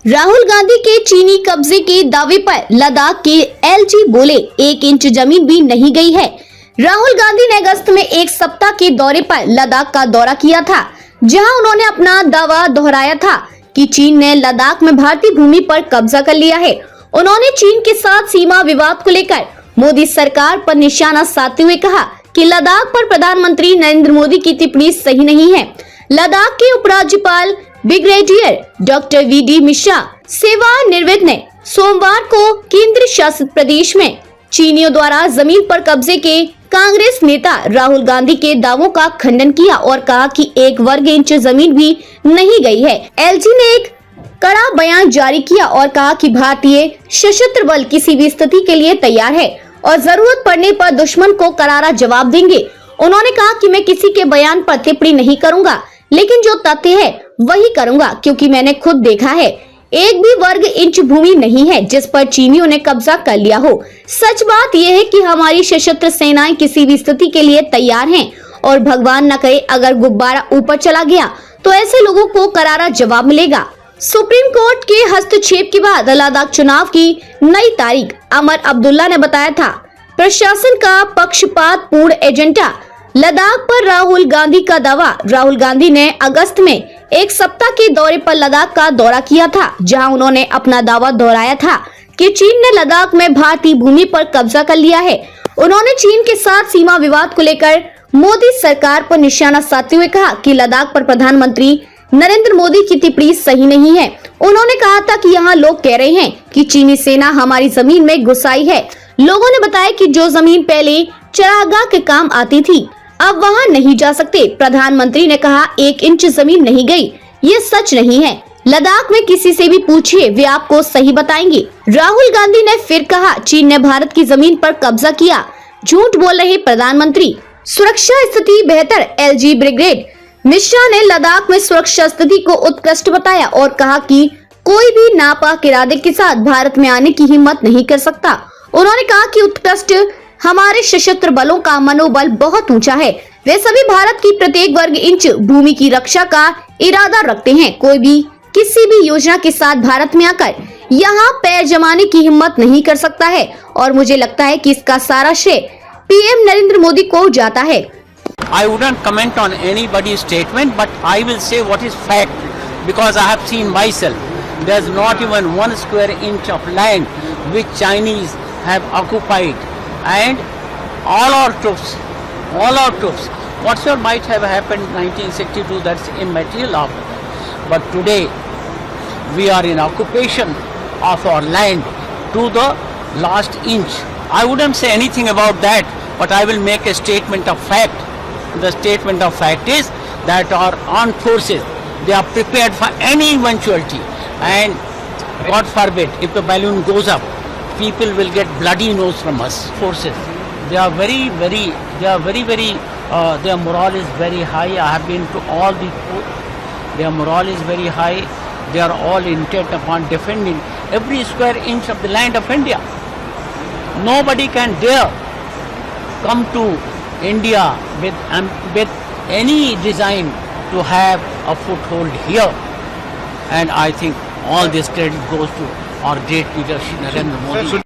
राहुल गांधी के चीनी कब्जे के दावे पर लद्दाख के एलजी बोले 1 इंच जमीन भी नहीं गई है। राहुल गांधी ने अगस्त में एक सप्ताह के दौरे पर लद्दाख का दौरा किया था, जहां उन्होंने अपना दावा दोहराया था कि चीन ने लद्दाख में भारतीय भूमि पर कब्जा कर लिया है। उन्होंने चीन के साथ सीमा विवाद को लेकर मोदी सरकार पर निशाना साधते हुए कहा कि लद्दाख पर प्रधानमंत्री नरेंद्र मोदी की टिप्पणी सही नहीं है। लद्दाख के उपराज्यपाल ब्रिगेडियर डॉक्टर वीडी मिश्रा सेवानिवृत्त ने सोमवार को केंद्र शासित प्रदेश में चीनियों द्वारा जमीन पर कब्जे के कांग्रेस नेता राहुल गांधी के दावों का खंडन किया और कहा कि 1 वर्ग इंच जमीन भी नहीं गई है। एलजी ने एक कड़ा बयान जारी किया और कहा कि भारतीय सशस्त्र बल किसी भी स्थिति के लिए तैयार है और जरूरत पड़ने पर दुश्मन को करारा जवाब देंगे। उन्होंने कहा कि मैं किसी के बयान पर टिप्पणी नहीं करूंगा, लेकिन जो तथ्य है वही करूंगा, क्योंकि मैंने खुद देखा है 1 भी वर्ग इंच भूमि नहीं है जिस पर चीनियों ने कब्जा कर लिया हो। सच बात यह है कि हमारी सशस्त्र सेनाएं किसी भी स्थिति के लिए तैयार हैं और भगवान न करे अगर गुब्बारा ऊपर चला गया तो ऐसे लोगों को करारा जवाब मिलेगा। सुप्रीम कोर्ट के हस्तक्षेप के बाद लद्दाख चुनाव की नई तारीख अमर अब्दुल्ला ने बताया था। प्रशासन का पक्षपात पूर्ण एजेंडा। लद्दाख पर राहुल गांधी का दावा। राहुल गांधी ने अगस्त में एक सप्ताह के दौरे पर लद्दाख का दौरा किया था, जहां उन्होंने अपना दावा दोहराया था कि चीन ने लद्दाख में भारतीय भूमि पर कब्जा कर लिया है। उन्होंने चीन के साथ सीमा विवाद को लेकर मोदी सरकार पर निशाना साधते हुए कहा कि लद्दाख पर प्रधानमंत्री नरेंद्र मोदी की टिप्पणी सही नहीं है। उन्होंने कहा था कि यहाँ लोग कह रहे हैं कि चीनी सेना हमारी जमीन में घुस आई है। लोगों ने बताया कि जो जमीन पहले चरागाह के काम आती थी अब वहाँ नहीं जा सकते। प्रधानमंत्री ने कहा 1 इंच जमीन नहीं गई, ये सच नहीं है। लद्दाख में किसी से भी पूछिए, वे आपको सही बताएंगे। राहुल गांधी ने फिर कहा चीन ने भारत की जमीन पर कब्जा किया, झूठ बोल रहे प्रधानमंत्री। सुरक्षा स्थिति बेहतर। एलजी ब्रिगेड मिश्रा ने लद्दाख में सुरक्षा स्थिति को उत्कृष्ट बताया और कहा कि कोई भी नापाक इरादे के साथ भारत में आने की हिम्मत नहीं कर सकता। उन्होंने कहा कि उत्कृष्ट हमारे सशस्त्र बलों का मनोबल बहुत ऊंचा है। वे सभी भारत की प्रत्येक वर्ग इंच भूमि की रक्षा का इरादा रखते हैं। कोई भी किसी भी योजना के साथ भारत में आकर यहाँ पैर जमाने की हिम्मत नहीं कर सकता है और मुझे लगता है कि इसका सारा श्रेय पीएम नरेंद्र मोदी को जाता है। I wouldn't comment on anybody's statement, but I will say what is fact because I have seen myself. There's not even 1 square inch of land which Chinese have occupied, and all our troops, whatsoever might have happened in 1962, that's immaterial after that. But today we are in occupation of our land to the last inch. I wouldn't say anything about that, but I will make a statement of fact. The statement of fact is that our armed forces, they are prepared for any eventuality, and God forbid if the balloon goes up, people will get bloody nose from us. Forces, they are very their morale is very high. I have been to all the court. Their morale is very high. They are all intent upon defending every square inch of the land of India. Nobody can dare come to India with any design to have a foothold here, and I think all this credit goes to our great leader Narendra Modi.